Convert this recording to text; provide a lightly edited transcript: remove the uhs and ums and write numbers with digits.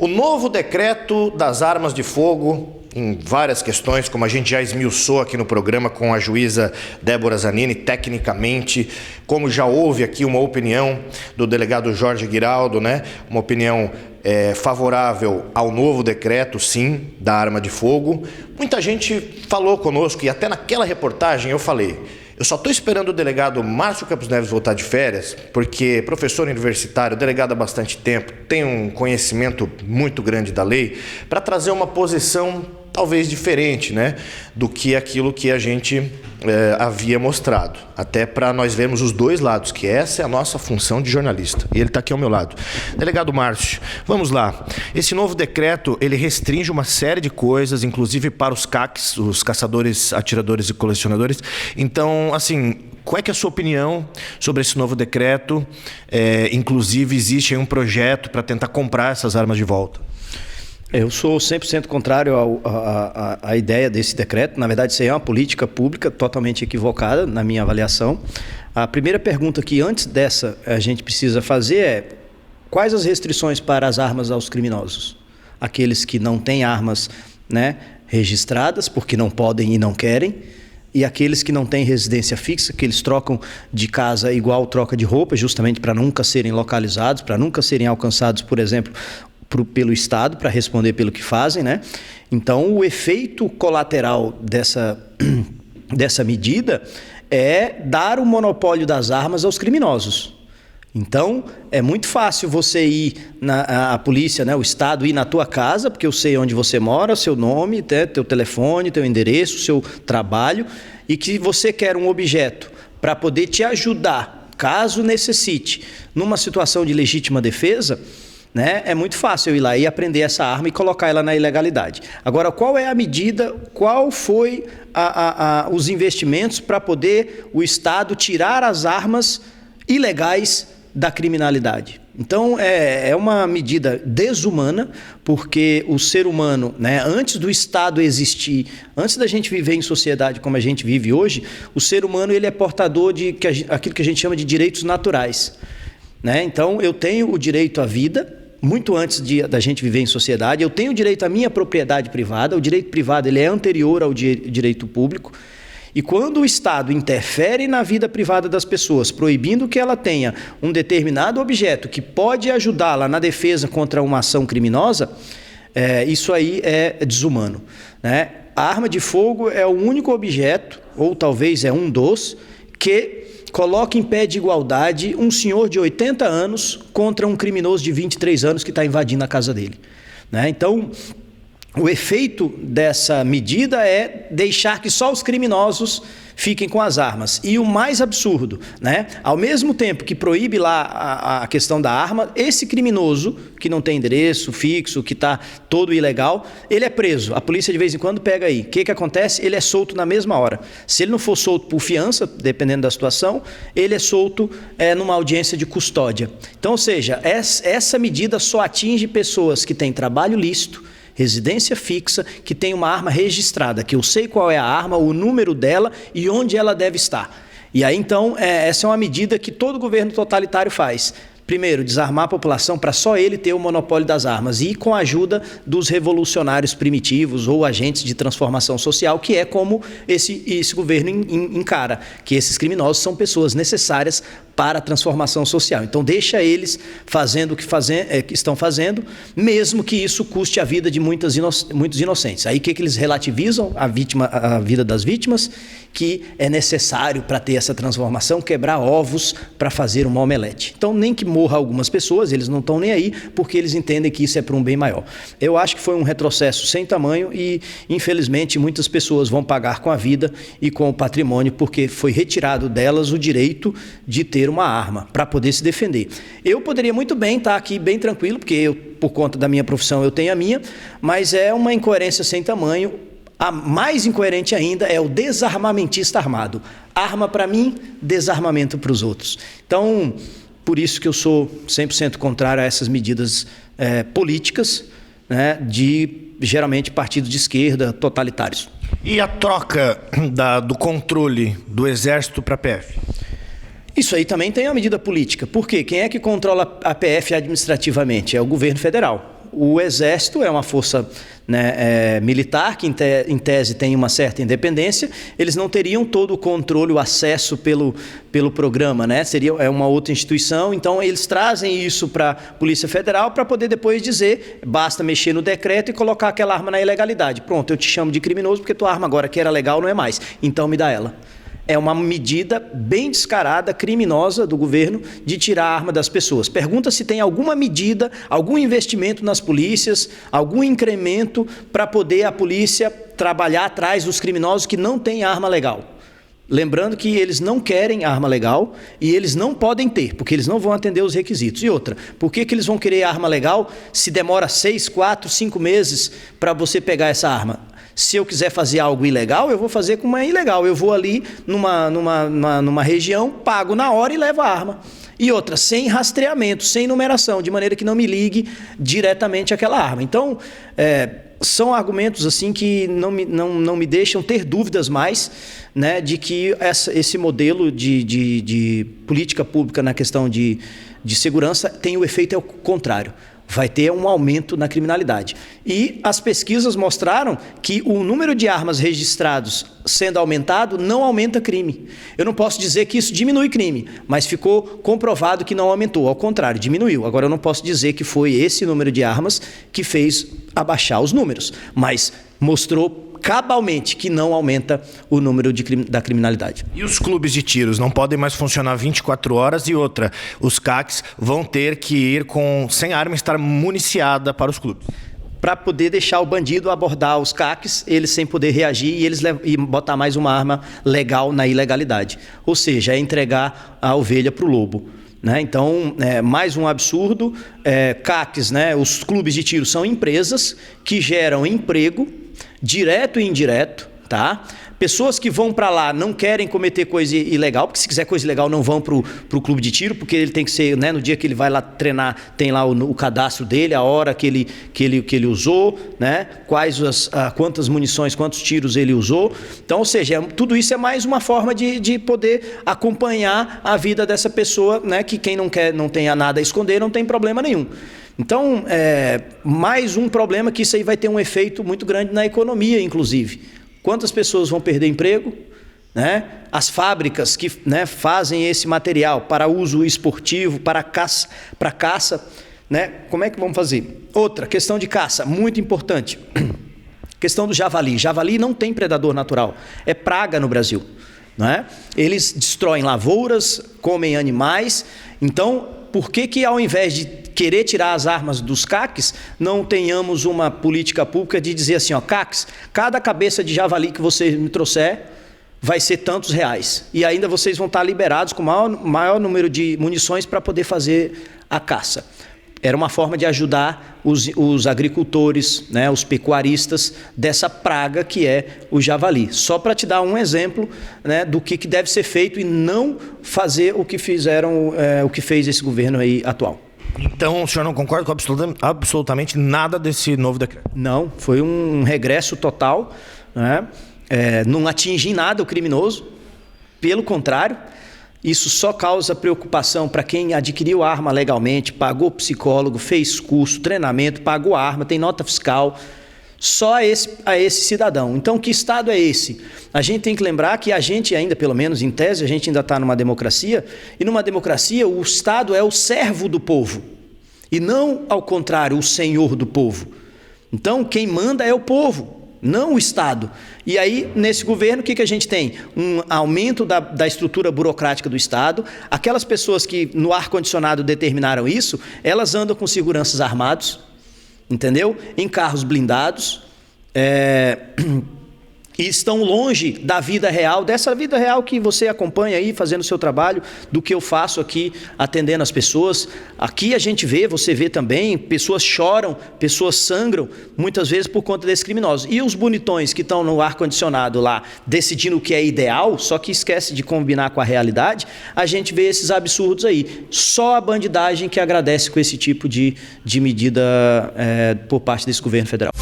O novo decreto das armas de fogo, em várias questões, como a gente já esmiuçou aqui no programa com a juíza Débora Zanini, tecnicamente, como já houve aqui uma opinião do delegado Jorge Guiraldo, né? Uma opinião favorável ao novo decreto, sim, da arma de fogo. Muita gente falou conosco, e até naquela reportagem eu falei, eu só estou esperando o delegado Márcio Campos Neves voltar de férias, porque professor universitário, delegado há bastante tempo, tem um conhecimento muito grande da lei, para trazer uma posição talvez diferente, né, do que aquilo que a gente havia mostrado. Até para nós vermos os dois lados, que essa é a nossa função de jornalista. E ele está aqui ao meu lado. Delegado Márcio, vamos lá. Esse novo decreto, ele restringe uma série de coisas, inclusive para os CACs, os caçadores, atiradores e colecionadores. Então, assim, qual é que é a sua opinião sobre esse novo decreto? Inclusive, existe aí um projeto para tentar comprar essas armas de volta. Eu sou 100% contrário à ideia desse decreto. Na verdade, isso aí é uma política pública totalmente equivocada, na minha avaliação. A primeira pergunta que antes dessa a gente precisa fazer é: quais as restrições para as armas aos criminosos? Aqueles que não têm armas, né, registradas, porque não podem e não querem, e aqueles que não têm residência fixa, que eles trocam de casa igual troca de roupa, justamente para nunca serem localizados, para nunca serem alcançados, por exemplo, pelo Estado, para responder pelo que fazem, né? Então, o efeito colateral dessa medida é dar o monopólio das armas aos criminosos. Então, é muito fácil você ir, a polícia, né, o Estado ir na tua casa, porque eu sei onde você mora, seu nome, teu telefone, teu endereço, seu trabalho, e que você quer um objeto para poder te ajudar, caso necessite, numa situação de legítima defesa, né? É muito fácil eu ir lá e apreender essa arma e colocar ela na ilegalidade. Agora, qual é a medida, qual foi os investimentos para poder o Estado tirar as armas ilegais da criminalidade? Então, é uma medida desumana, porque o ser humano, né, antes do Estado existir, antes da gente viver em sociedade como a gente vive hoje, o ser humano ele é portador de aquilo que a gente chama de direitos naturais, né? Então, eu tenho o direito à vida, muito antes da gente viver em sociedade. Eu tenho o direito à minha propriedade privada. O direito privado ele é anterior ao direito público. E quando o Estado interfere na vida privada das pessoas, proibindo que ela tenha um determinado objeto que pode ajudá-la na defesa contra uma ação criminosa, isso aí é desumano, né? A arma de fogo é o único objeto, ou talvez é um dos, que coloca em pé de igualdade um senhor de 80 anos contra um criminoso de 23 anos que está invadindo a casa dele, né? Então, o efeito dessa medida é deixar que só os criminosos fiquem com as armas. E o mais absurdo, né? Ao mesmo tempo que proíbe lá a questão da arma, esse criminoso, que não tem endereço fixo, que está todo ilegal, ele é preso. A polícia de vez em quando pega aí. O que acontece? Ele é solto na mesma hora. Se ele não for solto por fiança, dependendo da situação, ele é solto numa audiência de custódia. Então, ou seja, essa medida só atinge pessoas que têm trabalho lícito, residência fixa, que tem uma arma registrada, que eu sei qual é a arma, o número dela e onde ela deve estar. E aí, então, essa é uma medida que todo governo totalitário faz. Primeiro, desarmar a população para só ele ter o monopólio das armas e com a ajuda dos revolucionários primitivos ou agentes de transformação social, que é como esse governo encara, que esses criminosos são pessoas necessárias para a transformação social. Então, deixa eles fazendo o que estão fazendo, mesmo que isso custe a vida de muitos inocentes. Aí, o que eles relativizam? A vida das vítimas, que é necessário para ter essa transformação, quebrar ovos para fazer uma omelete. Então, nem que morra algumas pessoas, eles não estão nem aí, porque eles entendem que isso é para um bem maior. Eu acho que foi um retrocesso sem tamanho e, infelizmente, muitas pessoas vão pagar com a vida e com o patrimônio, porque foi retirado delas o direito de ter uma arma para poder se defender. Eu poderia muito bem estar aqui bem tranquilo, porque eu, por conta da minha profissão, eu tenho a minha, mas é uma incoerência sem tamanho. A mais incoerente ainda é o desarmamentista armado. Arma para mim, desarmamento para os outros. Então, por isso que eu sou 100% contrário a essas medidas políticas, né, de, geralmente, partidos de esquerda totalitários. E a troca do controle do Exército para a PF? Isso aí também tem uma medida política. Por quê? Quem é que controla a PF administrativamente? É o governo federal. o Exército é uma força, né, militar, que em tese tem uma certa independência, eles não teriam todo o controle, o acesso pelo programa, né? Seria uma outra instituição, então eles trazem isso para a Polícia Federal para poder depois dizer, basta mexer no decreto e colocar aquela arma na ilegalidade. Pronto, eu te chamo de criminoso porque tua arma agora que era legal não é mais, então me dá ela. É uma medida bem descarada, criminosa do governo de tirar a arma das pessoas. Pergunta se tem alguma medida, algum investimento nas polícias, algum incremento para poder a polícia trabalhar atrás dos criminosos que não têm arma legal. Lembrando que eles não querem arma legal e eles não podem ter, porque eles não vão atender os requisitos. E outra, por que eles vão querer arma legal se demora 6, 4, 5 meses para você pegar essa arma? Se eu quiser fazer algo ilegal, eu vou fazer com uma ilegal. Eu vou ali numa região, pago na hora e levo a arma. E outra, sem rastreamento, sem numeração, de maneira que não me ligue diretamente àquela arma. Então, são argumentos assim que não me deixam ter dúvidas mais, né, de que esse modelo de política pública na questão de segurança tem o efeito contrário. Vai ter um aumento na criminalidade. E as pesquisas mostraram que o número de armas registrados sendo aumentado não aumenta crime. Eu não posso dizer que isso diminui crime, mas ficou comprovado que não aumentou, ao contrário, diminuiu. Agora eu não posso dizer que foi esse número de armas que fez abaixar os números, mas mostrou cabalmente que não aumenta o número da criminalidade. E os clubes de tiros não podem mais funcionar 24 horas e outra, os CACs vão ter que ir sem arma, estar municiada para os clubes. Para poder deixar o bandido abordar os CACs, eles sem poder reagir e botar mais uma arma legal na ilegalidade. Ou seja, é entregar a ovelha para o lobo. Né? Então, mais um absurdo. CACs, né, os clubes de tiro são empresas que geram emprego, direto e indireto, tá? Pessoas que vão para lá não querem cometer coisa ilegal, porque se quiser coisa ilegal não vão para o clube de tiro, porque ele tem que ser, né, no dia que ele vai lá treinar, tem lá o cadastro dele, a hora que ele usou, né, quantas munições, quantos tiros ele usou. Então, ou seja, tudo isso é mais uma forma de poder acompanhar a vida dessa pessoa, né, que quem não tenha nada a esconder não tem problema nenhum. Então, mais um problema que isso aí vai ter um efeito muito grande na economia, inclusive. Quantas pessoas vão perder emprego? Né? As fábricas que, né, fazem esse material para uso esportivo, para caça, né? Como é que vão fazer? Outra, questão de caça, muito importante. Questão do javali. Javali não tem predador natural, é praga no Brasil. Né? Eles destroem lavouras, comem animais, então por que ao invés de querer tirar as armas dos CACs, não tenhamos uma política pública de dizer assim, ó, CACs, cada cabeça de javali que você me trouxer vai ser tantos reais. E ainda vocês vão estar liberados com maior número de munições para poder fazer a caça. Era uma forma de ajudar os agricultores, né, os pecuaristas dessa praga que é o javali. Só para te dar um exemplo, né, do que deve ser feito e não fazer o que fez esse governo aí atual. Então, o senhor não concorda com absolutamente nada desse novo decreto? Não, foi um regresso total, né? Não atinge em nada o criminoso, pelo contrário. Isso só causa preocupação para quem adquiriu a arma legalmente, pagou psicólogo, fez curso, treinamento, pagou a arma, tem nota fiscal, só a esse cidadão. Então, que Estado é esse? A gente tem que lembrar que a gente ainda, pelo menos em tese, a gente ainda está numa democracia, e numa democracia o Estado é o servo do povo, e não, ao contrário, o senhor do povo. Então, quem manda é o povo, não o Estado. E aí, nesse governo, o que a gente tem? Um aumento da estrutura burocrática do Estado. Aquelas pessoas que no ar-condicionado determinaram isso, elas andam com seguranças armados, entendeu? Em carros blindados, e estão longe da vida real, dessa vida real que você acompanha aí fazendo o seu trabalho, do que eu faço aqui atendendo as pessoas. Aqui a gente vê, você vê também, pessoas choram, pessoas sangram, muitas vezes por conta desses criminosos. E os bonitões que estão no ar-condicionado lá, decidindo o que é ideal, só que esquece de combinar com a realidade, a gente vê esses absurdos aí. Só a bandidagem que agradece com esse tipo de medida por parte desse governo federal.